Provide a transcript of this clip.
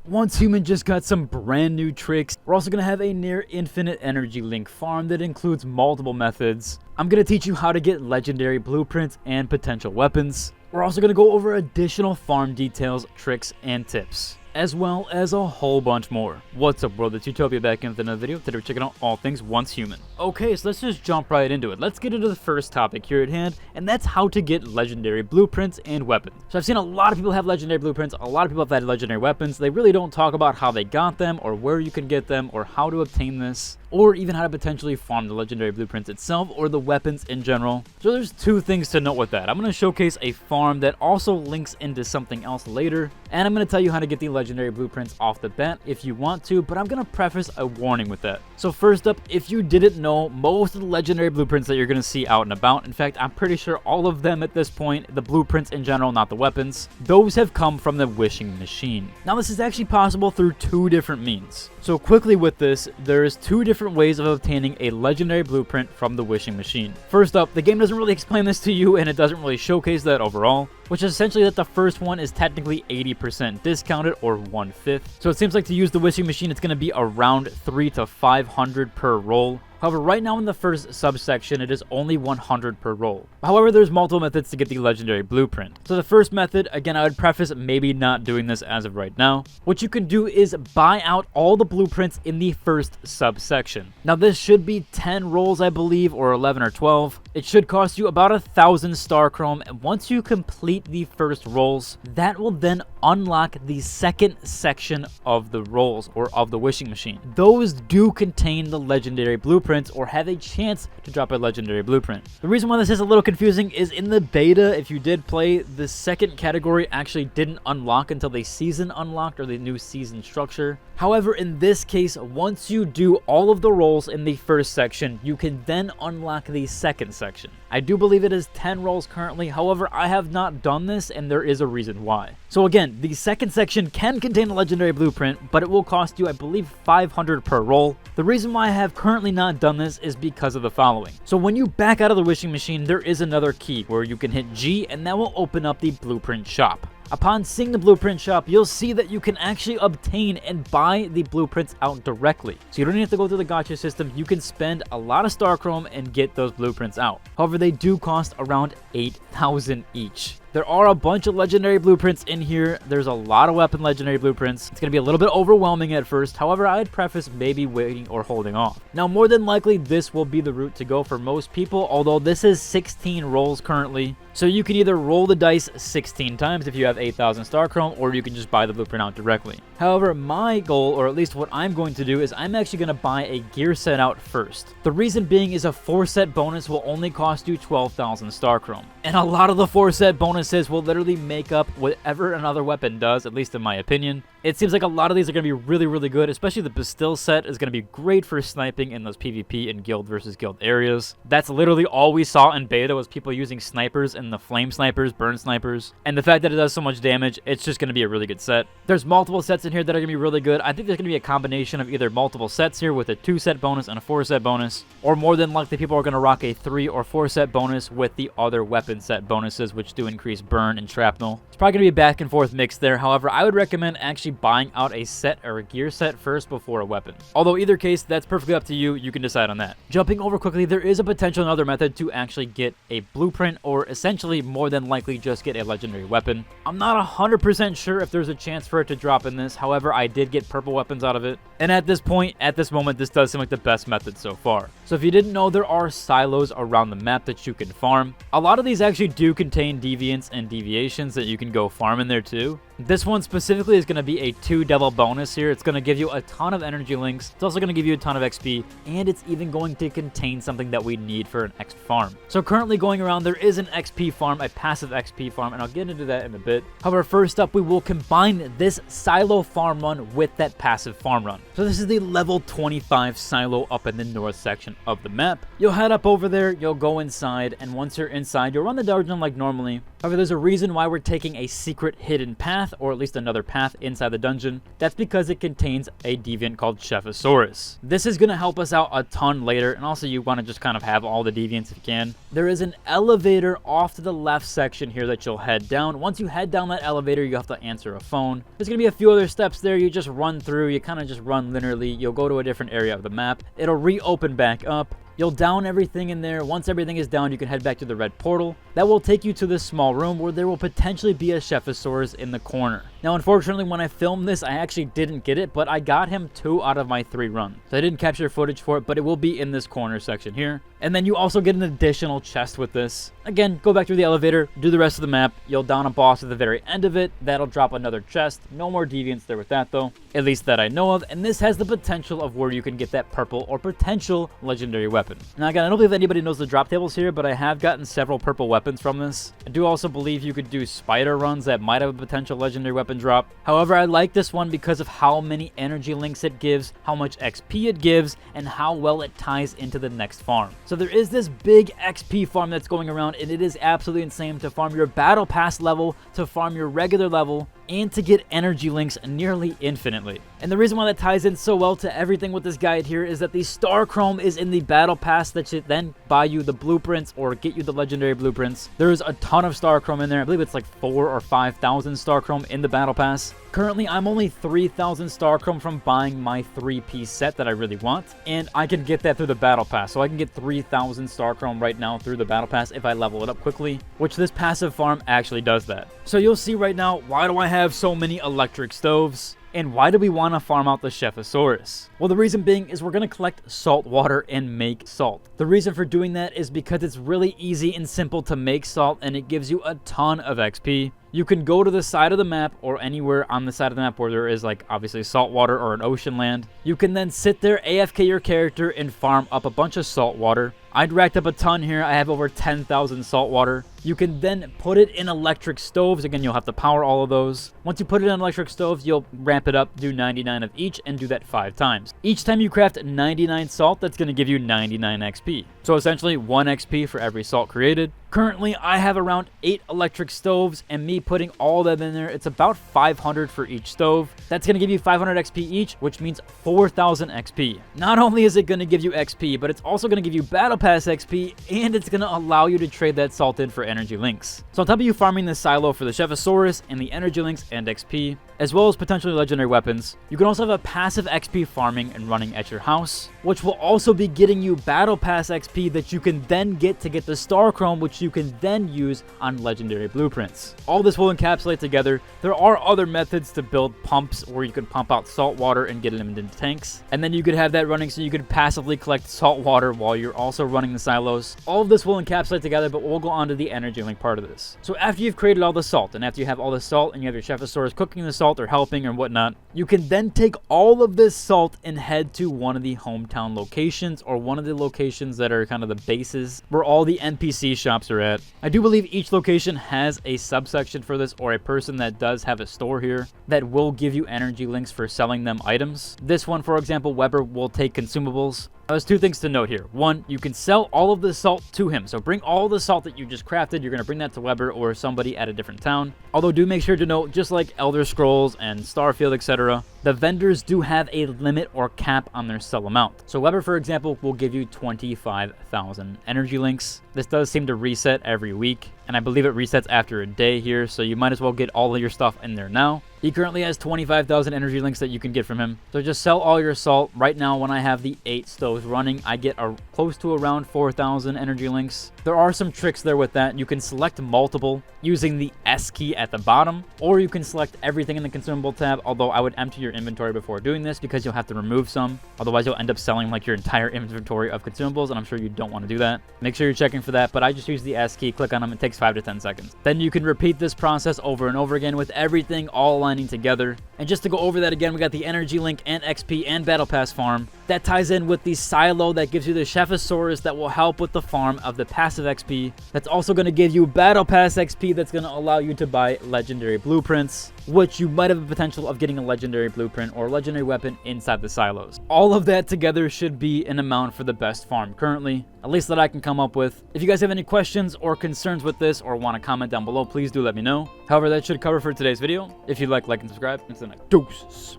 Once Human just got some brand new tricks. We're also going to have a near infinite energy link farm that includes multiple methods. I'm going to teach you how to get legendary blueprints and potential weapons. We're also going to go over additional farm details, tricks, and tips, as well as a whole bunch more. What's up, world? It's Utopia back in with another video. Today we're checking out all things Once Human. Okay, so let's just jump right into it. Let's get into the first topic here at hand, and that's how to get legendary blueprints and weapons. So I've seen a lot of people have legendary blueprints, a lot of people have had legendary weapons. They really don't talk about how they got them, or where you can get them, or how to obtain this, or even how to potentially farm the legendary blueprints itself, or the weapons in general. So there's two things to note with that. I'm going to showcase a farm that also links into something else later, and I'm going to tell you how to get the legendary blueprints off the bat if you want to, but I'm going to preface a warning with that. So first up, if you didn't know, most of the legendary blueprints that you're going to see out and about, in fact, I'm pretty sure all of them at this point, the blueprints in general, not the weapons, those have come from the wishing machine. Now this is actually possible through two different means. So quickly with this, there's two different ways of obtaining a legendary blueprint from the wishing machine. First up, the game doesn't really explain this to you, and it doesn't really showcase that overall, which is essentially that the first one is technically 80% discounted, or 1/5. So it seems like to use the wishing machine, it's going to be around 300 to 500 per roll. However, right now in the first subsection, it is only 100 per roll. However, there's multiple methods to get the legendary blueprint. So the first method, again, I would preface maybe not doing this as of right now. What you can do is buy out all the blueprints in the first subsection. Now this should be 10 rolls, I believe, or 11 or 12. It should cost you about 1,000 Starchrom, and once you complete the first rolls, that will then unlock the second section of the rolls, or of the wishing machine. Those do contain the legendary blueprints, or have a chance to drop a legendary blueprint. The reason why this is a little confusing is in the beta, if you did play, the second category actually didn't unlock until the season unlocked, or the new season structure. However, in this case, once you do all of the rolls in the first section, you can then unlock the second section. I do believe it is 10 rolls currently, however, I have not done this, and there is a reason why. So again, the second section can contain a legendary blueprint, but it will cost you, I believe, 500 per roll. The reason why I have currently not done this is because of the following. So when you back out of the wishing machine, there is another key where you can hit G, and that will open up the blueprint shop. Upon seeing the blueprint shop, you'll see that you can actually obtain and buy the blueprints out directly. So you don't have to go through the gacha system. You can spend a lot of Starchrom and get those blueprints out. However, they do cost around 8,000 each. There are a bunch of legendary blueprints in here. There's a lot of weapon legendary blueprints. It's going to be a little bit overwhelming at first. However, I'd preface maybe waiting or holding off. Now, more than likely, this will be the route to go for most people, although this is 16 rolls currently. So you can either roll the dice 16 times if you have 8,000 Starchrom, or you can just buy the blueprint out directly. However, my goal, or at least what I'm going to do, is I'm actually going to buy a gear set out first. The reason being is a 4-set bonus will only cost you 12,000 Starchrom. And a lot of the 4-set bonuses will literally make up whatever another weapon does, at least in my opinion. It seems like a lot of these are going to be really, really good, especially the Bastille set is going to be great for sniping in those PvP and guild versus guild areas. That's literally all we saw in beta, was people using snipers and the flame snipers, burn snipers. And the fact that it does so much damage, it's just going to be a really good set. There's multiple sets in here that are going to be really good. I think there's going to be a combination of either multiple sets here with a 2-set bonus and a 4-set bonus, or more than likely people are going to rock a 3 or 4-set bonus with the other weapon set bonuses, which do increase burn and shrapnel. It's probably going to be a back and forth mix there. However, I would recommend actually buying out a set or a gear set first before a weapon. Although either case, that's perfectly up to you. You can decide on that. Jumping over quickly, there is a potential another method to actually get a blueprint, or essentially more than likely just get a legendary weapon. I'm not 100% sure if there's a chance for it to drop in this. However, I did get purple weapons out of it. And at this point, at this moment, this does seem like the best method so far. So if you didn't know, there are silos around the map that you can farm. A lot of these actually do contain deviants and deviations that you can go farm in there too. This one specifically is going to be a 2-double bonus here. It's going to give you a ton of energy links. It's also going to give you a ton of XP, and it's even going to contain something that we need for an X farm. So currently going around, there is an XP farm, a passive XP farm, and I'll get into that in a bit. However, first up, we will combine this silo farm run with that passive farm run. So this is the level 25 silo up in the north section of the map. You'll head up over there, you'll go inside, and once you're inside, you'll run the dungeon like normally. However, there's a reason why we're taking a secret hidden path. path, or at least another path inside the dungeon. That's because it contains a deviant called Chefosaurus. This is going to help us out a ton later, and also you want to just kind of have all the deviants if you can. There is an elevator off to the left section here that you'll head down. Once you head down that elevator, you have to answer a phone. There's going to be a few other steps there. You just run through. You kind of just run linearly. You'll go to a different area of the map. It'll reopen back up. You'll down everything in there. Once everything is down, you can head back to the red portal. That will take you to this small room where there will potentially be a Chefosaurus in the corner. Now, unfortunately, when I filmed this, I actually didn't get it, but I got him 2 out of my 3 runs. So I didn't capture footage for it, but it will be in this corner section here. And then you also get an additional chest with this. Again, go back through the elevator, do the rest of the map. You'll down a boss at the very end of it. That'll drop another chest. No more deviants there with that, though. At least that I know of. And this has the potential of where you can get that purple or potential legendary weapon. Now, again, I don't believe anybody knows the drop tables here, but I have gotten several purple weapons from this. I do also believe you could do spider runs that might have a potential legendary weapon drop. However, I like this one because of how many energy links it gives, how much XP it gives, and how well it ties into the next farm. So there is this big XP farm that's going around, and it is absolutely insane to farm your battle pass level, to farm your regular level, and to get energy links nearly infinitely. And the reason why that ties in so well to everything with this guide here is that the Starchrom is in the battle pass that should then buy you the blueprints or get you the legendary blueprints. There is a ton of Starchrom in there. I believe it's like 4,000 or 5,000 Starchrom in the battle pass. Currently, I'm only 3,000 Starchrom from buying my 3-piece set that I really want, and I can get that through the battle pass. So I can get 3,000 Starchrom right now through the battle pass if I level it up quickly, which this passive farm actually does that. So you'll see right now, why do I have so many electric stoves? And why do we want to farm out the Chefosaurus? Well, the reason being is we're going to collect salt water and make salt. The reason for doing that is because it's really easy and simple to make salt, and it gives you a ton of XP. You can go to the side of the map or anywhere on the side of the map where there is like obviously salt water or an ocean land. You can then sit there, AFK your character, and farm up a bunch of salt water. I'd racked up a ton here. I have over 10,000 salt water. You can then put it in electric stoves. Again, you'll have to power all of those. Once you put it in electric stoves, you'll ramp it up, do 99 of each, and do that 5 times. Each time you craft 99 salt, that's going to give you 99 XP. So essentially 1 XP for every salt created. Currently, I have around 8 electric stoves, and me putting all of them in there, it's about 500 for each stove. That's going to give you 500 XP each, which means 4,000 XP. Not only is it going to give you XP, but it's also going to give you Battle Pass XP, and it's going to allow you to trade that salt in for energy links. So on top of you farming this silo for the Chefosaurus and the energy links and XP, as well as potentially legendary weapons, you can also have a passive XP farming and running at your house, which will also be getting you Battle Pass XP that you can then get to get the Starchrom, which you can then use on legendary blueprints. All this will encapsulate together. There are other methods to build pumps where you can pump out salt water and get it into tanks, and then you could have that running so you could passively collect salt water while you're also running the silos. All of this will encapsulate together, but we'll go on to the energy link part of this. So after you've created all the salt, and after you have all the salt and you have your Chefosaurus cooking the salt or helping or whatnot, you can then take all of this salt and head to one of the hometown locations or one of the locations that are kind of the bases where all the NPC shops are at. I do believe each location has a subsection for this or a person that does have a store here that will give you energy links for selling them items. This one, for example, Weber will take consumables. There's 2 things to note here. 1, you can sell all of the salt to him. So bring all the salt that you just crafted. You're going to bring that to Weber or somebody at a different town. Although do make sure to note, just like Elder Scrolls and Starfield, etc., the vendors do have a limit or cap on their sell amount. So Weber, for example, will give you 25,000 energy links. This does seem to reset every week, and I believe it resets after a day here, so you might as well get all of your stuff in there now. He currently has 25,000 energy links that you can get from him. So just sell all your salt. Right now, when I have the 8 stoves running, I get close to around 4,000 energy links. There are some tricks there with that. You can select multiple using the S key at the bottom, or you can select everything in the consumable tab, although I would empty your inventory before doing this because you'll have to remove some. Otherwise, you'll end up selling like your entire inventory of consumables, and I'm sure you don't want to do that. Make sure you're checking for that, but I just use the S key, click on them, it takes 5 to 10 seconds. Then you can repeat this process over and over again with everything all aligning together. And just to go over that again, we got the energy link and XP and battle pass farm. That ties in with the silo that gives you the Chephosaurus that will help with the farm of the passive XP. That's also going to give you Battle Pass XP that's going to allow you to buy legendary blueprints, which you might have the potential of getting a legendary blueprint or legendary weapon inside the silos. All of that together should be an amount for the best farm currently, at least that I can come up with. If you guys have any questions or concerns with this or want to comment down below, please do let me know. However, that should cover for today's video. If you like and subscribe. Until next, deuces.